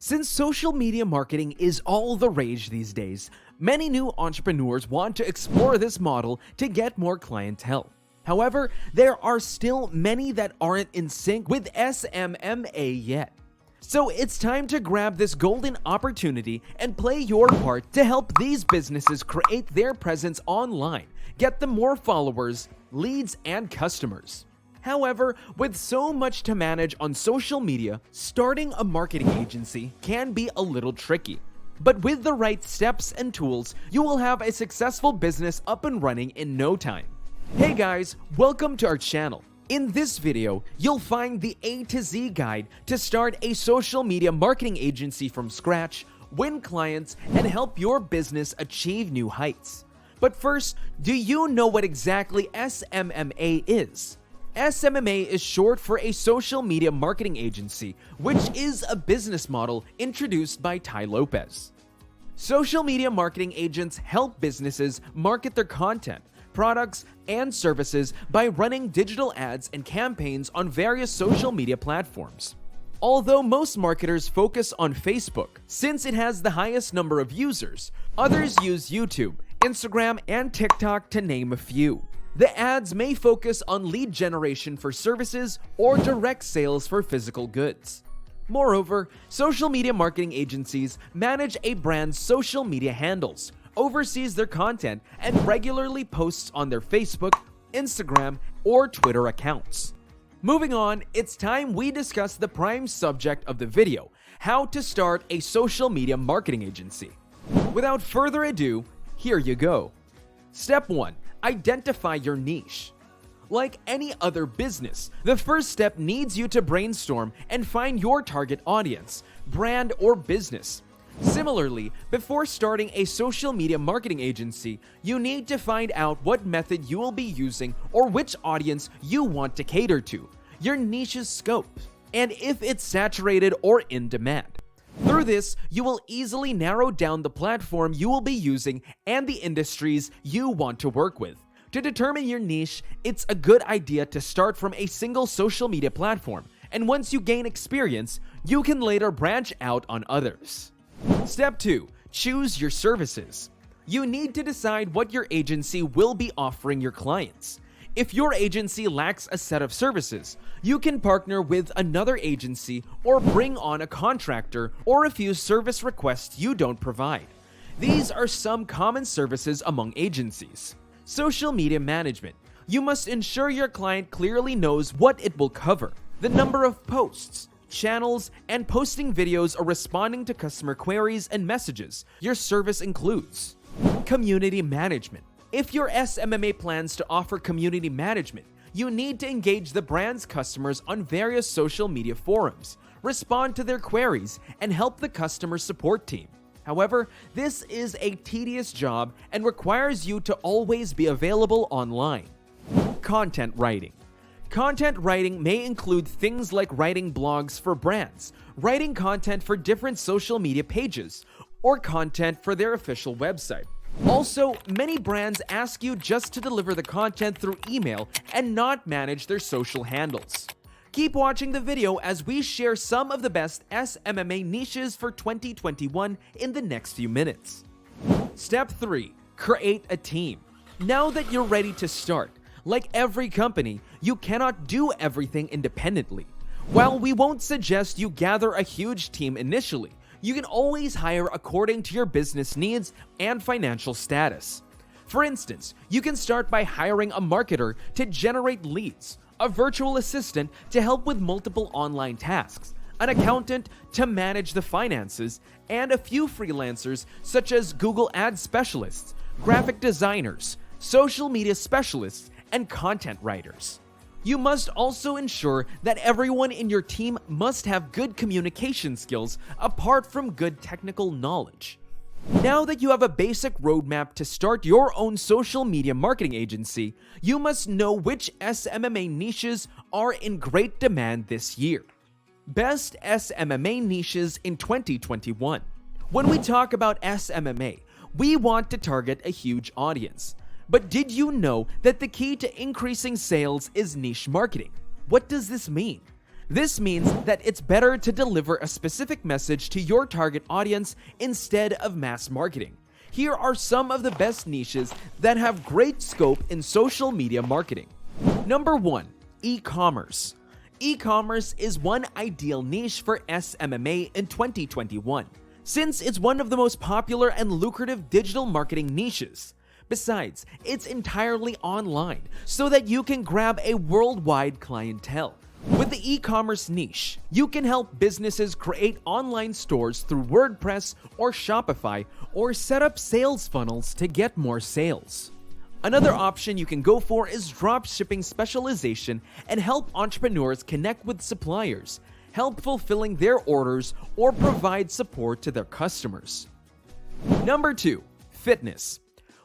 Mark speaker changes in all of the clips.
Speaker 1: Since social media marketing is all the rage these days, many new entrepreneurs want to explore this model to get more clientele. However, there are still many that aren't in sync with SMMA yet. So it's time to grab this golden opportunity and play your part to help these businesses create their presence online, get them more followers, leads, and customers. However, with so much to manage on social media, starting a marketing agency can be a little tricky. But with the right steps and tools, you will have a successful business up and running in no time. Hey guys, welcome to our channel. In this video, you'll find the A to Z guide to start a social media marketing agency from scratch, win clients, and help your business achieve new heights. But first, do you know what exactly SMMA is? SMMA is short for a social media marketing agency, which is a business model introduced by Tai Lopez. Social media marketing agents help businesses market their content, products, and services by running digital ads and campaigns on various social media platforms. Although most marketers focus on Facebook, since it has the highest number of users, others use YouTube, Instagram, and TikTok to name a few. The ads may focus on lead generation for services or direct sales for physical goods. Moreover, social media marketing agencies manage a brand's social media handles, oversees their content, and regularly posts on their Facebook, Instagram, or Twitter accounts. Moving on, it's time we discuss the prime subject of the video: how to start a social media marketing agency. Without further ado, here you go. Step 1. Identify your niche. Like any other business, the first step needs you to brainstorm and find your target audience, brand, or business. Similarly, before starting a social media marketing agency, you need to find out what method you will be using or which audience you want to cater to, your niche's scope, and if it's saturated or in demand. Through this, you will easily narrow down the platform you will be using and the industries you want to work with. To determine your niche, it's a good idea to start from a single social media platform, and once you gain experience, you can later branch out on others. Step 2. Choose your services. You need to decide what your agency will be offering your clients. If your agency lacks a set of services, you can partner with another agency or bring on a contractor or a few service requests you don't provide. These are some common services among agencies. Social media management. You must ensure your client clearly knows what it will cover, the number of posts, channels, and posting videos or responding to customer queries and messages your service includes. Community management. If your SMMA plans to offer community management, you need to engage the brand's customers on various social media forums, respond to their queries, and help the customer support team. However, this is a tedious job and requires you to always be available online. Content writing. Content writing may include things like writing blogs for brands, writing content for different social media pages, or content for their official website. Also, many brands ask you just to deliver the content through email and not manage their social handles. Keep watching the video as we share some of the best SMMA niches for 2021 in the next few minutes. Step 3. Create a team. Now that you're ready to start, like every company, you cannot do everything independently. While we won't suggest you gather a huge team initially, you can always hire according to your business needs and financial status. For instance, you can start by hiring a marketer to generate leads, a virtual assistant to help with multiple online tasks, an accountant to manage the finances, and a few freelancers such as Google Ads specialists, graphic designers, social media specialists, and content writers. You must also ensure that everyone in your team must have good communication skills apart from good technical knowledge. Now that you have a basic roadmap to start your own social media marketing agency, you must know which SMMA niches are in great demand this year. Best SMMA niches in 2021. When we talk about SMMA, we want to target a huge audience. But did you know that the key to increasing sales is niche marketing? What does this mean? This means that it's better to deliver a specific message to your target audience instead of mass marketing. Here are some of the best niches that have great scope in social media marketing. Number 1. E-commerce. E-commerce is one ideal niche for SMMA in 2021, since it's one of the most popular and lucrative digital marketing niches. Besides, it's entirely online, so that you can grab a worldwide clientele. With the e-commerce niche, you can help businesses create online stores through WordPress or Shopify, or set up sales funnels to get more sales. Another option you can go for is dropshipping specialization and help entrepreneurs connect with suppliers, help fulfilling their orders, or provide support to their customers. Number 2. Fitness.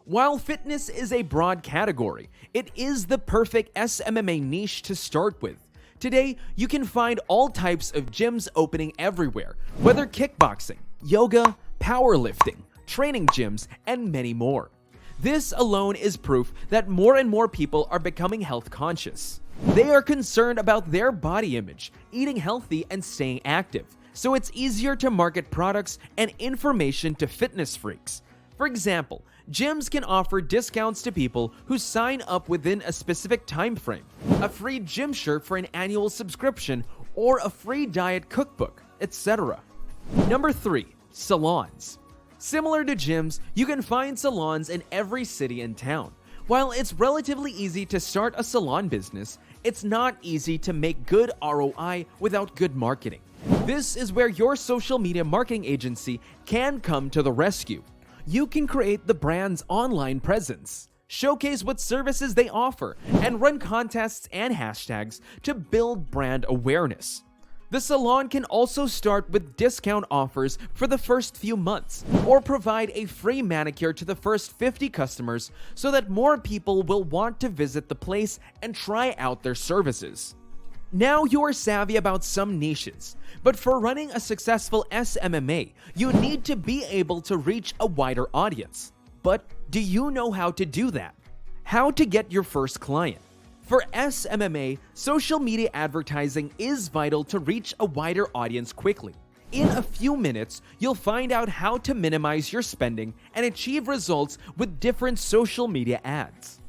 Speaker 1: While fitness is a broad category, it is the perfect SMMA niche to start with. Today, you can find all types of gyms opening everywhere, whether kickboxing, yoga, powerlifting, training gyms, and many more. This alone is proof that more and more people are becoming health conscious. They are concerned about their body image, eating healthy, and staying active, so it's easier to market products and information to fitness freaks. For example, gyms can offer discounts to people who sign up within a specific time frame, a free gym shirt for an annual subscription, or a free diet cookbook, etc. Number 3. Salons. Similar to gyms, you can find salons in every city and town. While it's relatively easy to start a salon business, it's not easy to make good ROI without good marketing. This is where your social media marketing agency can come to the rescue. You can create the brand's online presence, showcase what services they offer, and run contests and hashtags to build brand awareness. The salon can also start with discount offers for the first few months, or provide a free manicure to the first 50 customers so that more people will want to visit the place and try out their services. Now you are savvy about some niches, but for running a successful SMMA, you need to be able to reach a wider audience. But do you know how to do that? How to get your first client? For SMMA, social media advertising is vital to reach a wider audience quickly. In a few minutes, you'll find out how to minimize your spending and achieve results with different social media ads.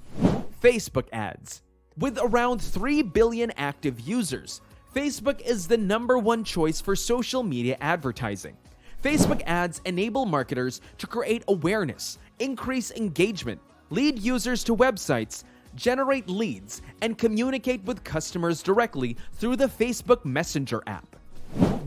Speaker 1: Facebook ads. With around 3 billion active users, Facebook is the #1 choice for social media advertising. Facebook ads enable marketers to create awareness, increase engagement, lead users to websites, generate leads, and communicate with customers directly through the Facebook Messenger app.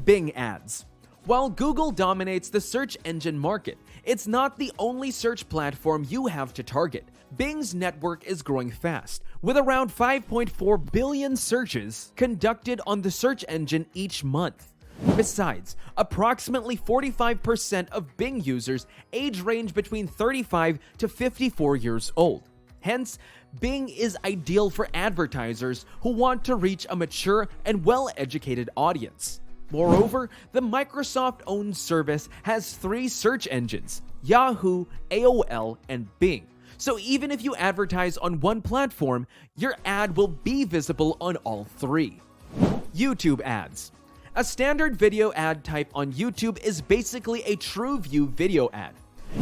Speaker 1: Bing ads. While Google dominates the search engine market, it's not the only search platform you have to target. Bing's network is growing fast, with around 5.4 billion searches conducted on the search engine each month. Besides, approximately 45% of Bing users age range between 35 to 54 years old. Hence, Bing is ideal for advertisers who want to reach a mature and well-educated audience. Moreover, the Microsoft-owned service has 3 search engines: Yahoo, AOL, and Bing. So even if you advertise on one platform, your ad will be visible on all 3. YouTube ads. A standard video ad type on YouTube is basically a true view video ad.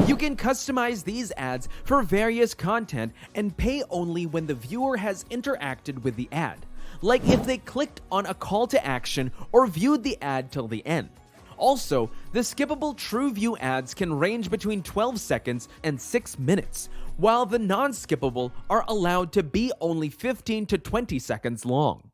Speaker 1: You can customize these ads for various content and pay only when the viewer has interacted with the ad, like if they clicked on a call to action or viewed the ad till the end. Also, the skippable TrueView ads can range between 12 seconds and 6 minutes, while the non-skippable are allowed to be only 15 to 20 seconds long.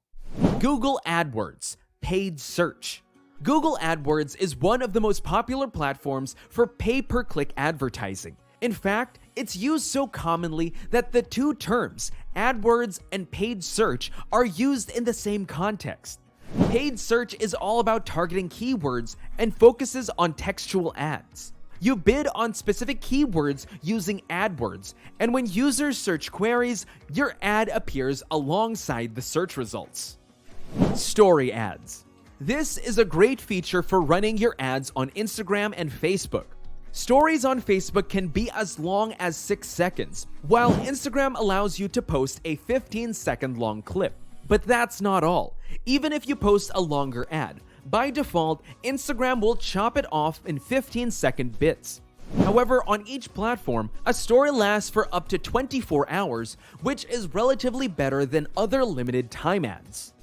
Speaker 1: Google AdWords, paid search. Google AdWords is one of the most popular platforms for pay-per-click advertising. In fact, it's used so commonly that the two terms, AdWords and paid search, are used in the same context. Paid search is all about targeting keywords and focuses on textual ads. You bid on specific keywords using AdWords, and when users search queries, your ad appears alongside the search results. Story ads. This is a great feature for running your ads on Instagram and Facebook. Stories on Facebook can be as long as 6 seconds, while Instagram allows you to post a 15-second long clip. But that's not all. Even if you post a longer ad, by default, Instagram will chop it off in 15-second bits. However, on each platform, a story lasts for up to 24 hours, which is relatively better than other limited time ads.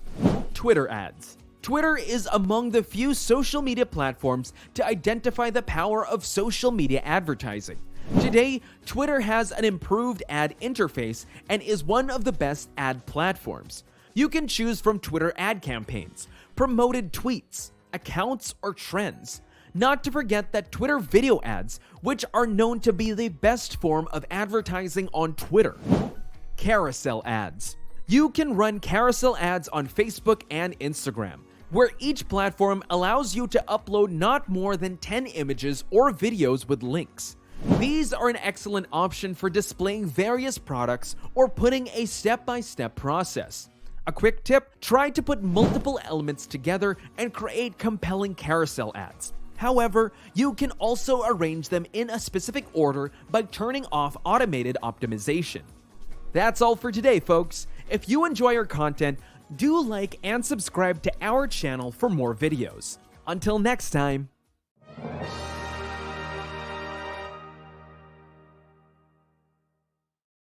Speaker 1: Twitter ads. Twitter is among the few social media platforms to identify the power of social media advertising. Today, Twitter has an improved ad interface and is one of the best ad platforms. You can choose from Twitter ad campaigns, promoted tweets, accounts, or trends. Not to forget that Twitter video ads, which are known to be the best form of advertising on Twitter. Carousel ads. You can run carousel ads on Facebook and Instagram, where each platform allows you to upload not more than 10 images or videos with links. These are an excellent option for displaying various products or putting a step-by-step process. A quick tip: try to put multiple elements together and create compelling carousel ads. However, you can also arrange them in a specific order by turning off automated optimization. That's all for today, folks. If you enjoy our content, do like and subscribe to our channel for more videos. Until next time.